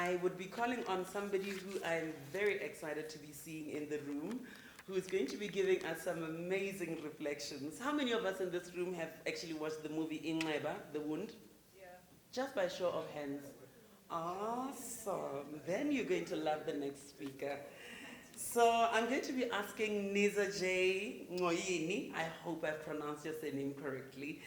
I would be calling on somebody who I'm very excited to be seeing in the room, who is going to be giving us some amazing reflections. How many of us in this room have actually watched the movie Inxeba, The Wound? Yeah. Just by show of hands. Awesome. Then you're going to love the next speaker. So I'm going to be asking Niza Jay, Ncoyini, I hope I've pronounced your surname correctly,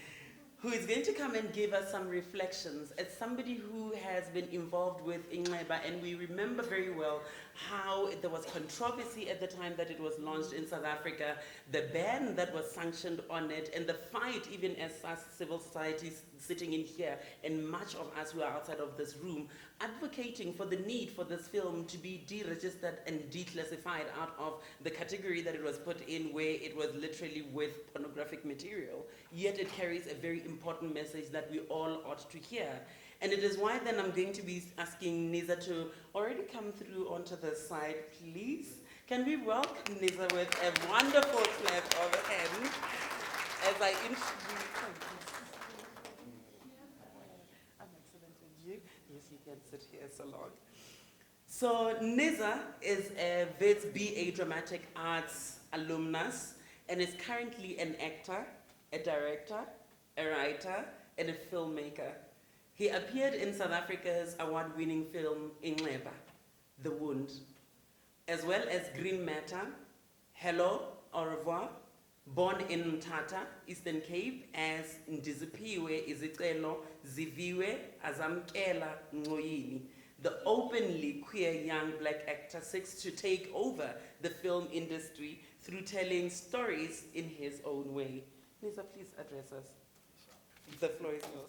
who is going to come and give us some reflections as somebody who has been involved with Inxeba, and we remember very well how there was controversy at the time that it was launched in South Africa, the ban that was sanctioned on it, and the fight even as us civil society sitting in here, and much of us who are outside of this room, advocating for the need for this film to be deregistered and declassified out of the category that it was put in, where it was literally with pornographic material. Yet it carries a very important message that we all ought to hear. And it is why then I'm going to be asking Niza to already come through onto the side, please. Can we welcome Niza with a wonderful clap of hands as I introduce. I'm excellent with you. Yes, you can sit here so long. So Niza is a Wits BA Dramatic Arts alumnus and is currently an actor, a director, a writer, and a filmmaker. He appeared in South Africa's award-winning film Inxeba, The Wound, as well as Green Matter, Hello, Au revoir, born in Mthatha, Eastern Cape, as Ndiziphiwe, Izicelo, Ziviwe, Azamkela, Ncoyini. The openly queer young black actor seeks to take over the film industry through telling stories in his own way. Niza, please address us. The floor is yours.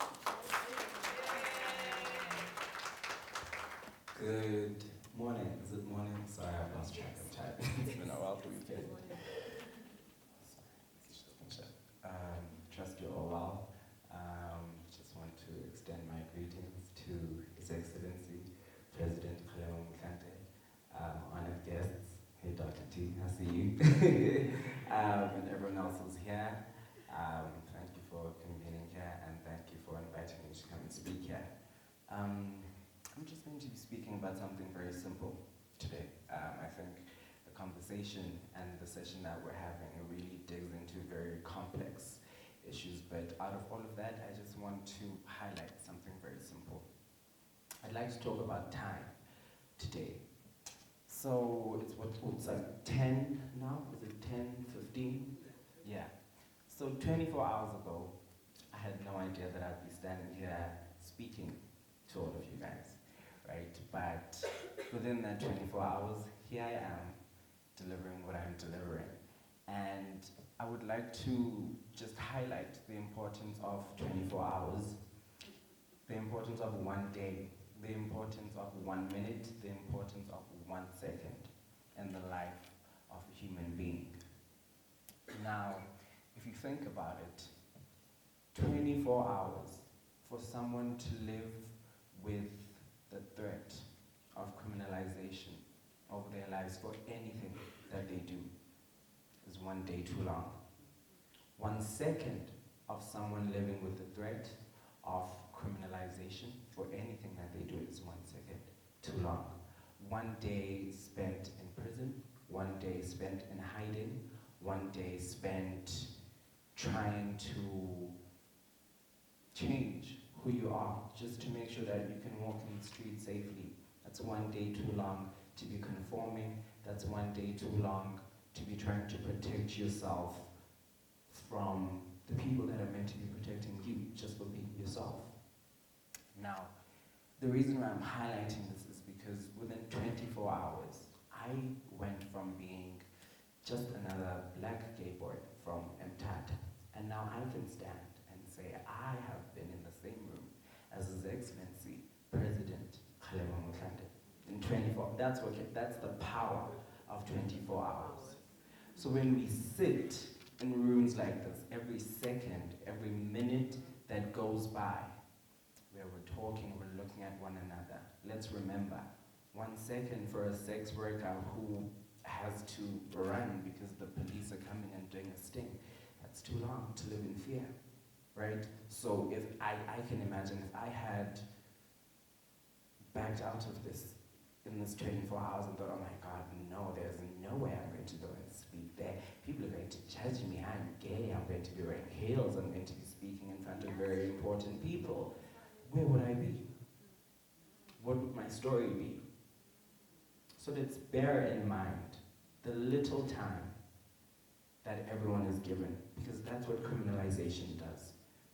Good morning. Is it morning? Sorry, I've lost track of time. It's been a while for you. Trust you're all well. Just want to extend my greetings to His Excellency, President Mthatha, honored guests. Hey, Dr. T, I see you. And everyone else who's here. Thank you for convening here, and thank you for inviting me to come and speak here. I'm just going to be speaking about something very simple today. I think the conversation and the session that we're having really digs into very complex issues, but out of all of that, I just want to highlight something very simple. I'd like to talk about time today. So it's like 10 now? Is it 10, 15? Yeah. So 24 hours ago, I had no idea that I'd be standing here speaking to all of you guys, right? But within that 24 hours, here I am delivering what I'm delivering. And I would like to just highlight the importance of 24 hours, the importance of one day, the importance of 1 minute, the importance of 1 second in the life of a human being. Now, if you think about it, 24 hours for someone to live with the threat of criminalization of their lives for anything that they do is 1 day too long. 1 second of someone living with the threat of criminalization for anything that they do is 1 second too long. 1 day spent in prison, 1 day spent in hiding, 1 day spent trying to change who you are, just to make sure that you can walk in the street safely. That's 1 day too long to be conforming. That's 1 day too long to be trying to protect yourself from the people that are meant to be protecting you, just for being yourself. Now, the reason why I'm highlighting this is because within 24 hours, I went from being just another black gay boy from Mthatha, and now I can stand and say I have been in the same room as His Excellency President Mthatha in 24. That's the power of 24 hours. So when we sit in rooms like this, every second, every minute that goes by, where we're talking, we're looking at one another, let's remember, 1 second for a sex worker who has to run because the police are coming and doing a sting, that's too long to live in fear, right? So if I can imagine if I had backed out of this in this 24 hours and thought, oh my God, no, there's no way I'm going to go and speak there. People are going to judge me. I'm gay. I'm going to be wearing heels. I'm going to be speaking in front of very important people. Where would I be? What would my story be? So let's bear in mind the little time that everyone is given, because that's what criminalization does.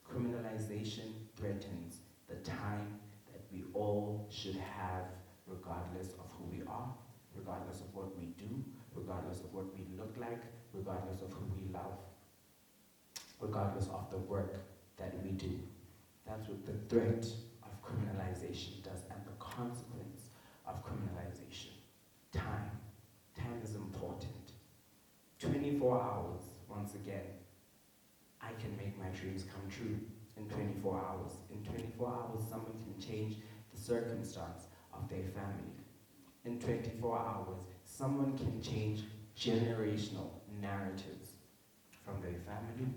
Criminalization threatens the time that we all should have, regardless of who we are, regardless of what we do, regardless of what we look like, regardless of who we love, regardless of the work that we do. That's what the threat of criminalization does, and the consequence of criminalization. Time. Time is important. 24 hours, once again, I can make my dreams come true in 24 hours. In 24 hours, someone can change the circumstance of their family. In 24 hours, someone can change generational narratives from their family,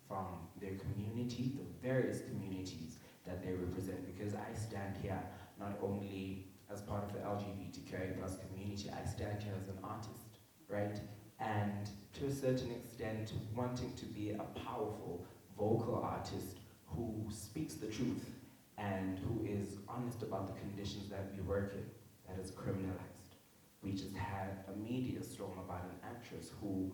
from their community, the various communities that they represent, because I stand here not only as part of the LGBTQI+ community, I stand here as an artist, right? And to a certain extent, wanting to be a powerful vocal artist who speaks the truth and who is honest about the conditions that we work in, that is criminalized. We just had a media storm about an actress who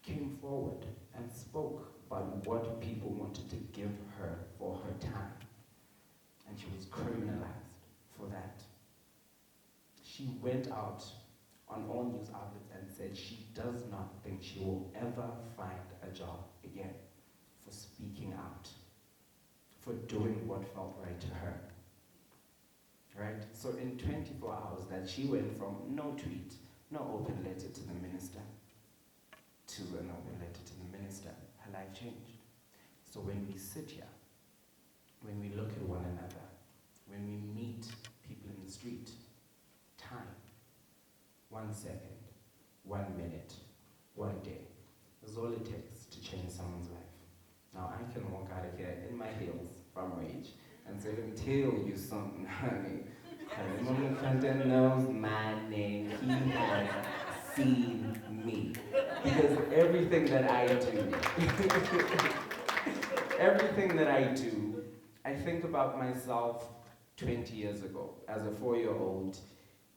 came forward and spoke about what people wanted to give her for her time. And she was criminalized for that. She went out on all news outlets and said she does not think she will ever find a job again for speaking out, for doing what felt right to her. Right? So in 24 hours that she went from no tweet, no open letter to the minister, to an open letter to the minister, her life changed. So when we sit here, when we look at one another, when we meet people in the street, time, 1 second, 1 minute, 1 day, is all it takes to change someone's life. Now I can walk out of here in my heels from rage and say, let me tell you something, honey. Mthatha knows my name. He has seen me. Because everything that I do, everything that I do, I think about myself 20 years ago as a 4-year-old,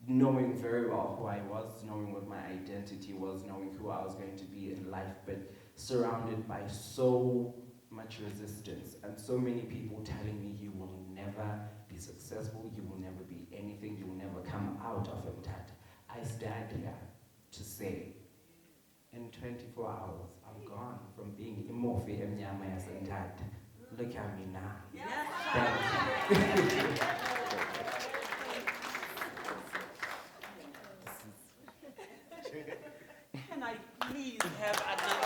knowing very well who I was, knowing what my identity was, knowing who I was going to be in life, but surrounded by so much resistance and so many people telling me you will never be successful, you will never be anything, you will never come out of Mthatha. I stand here to say, in 24 hours, I'm gone from being Imofi Emnyama Mthatha. Look at me now. Thank you. Can I please have another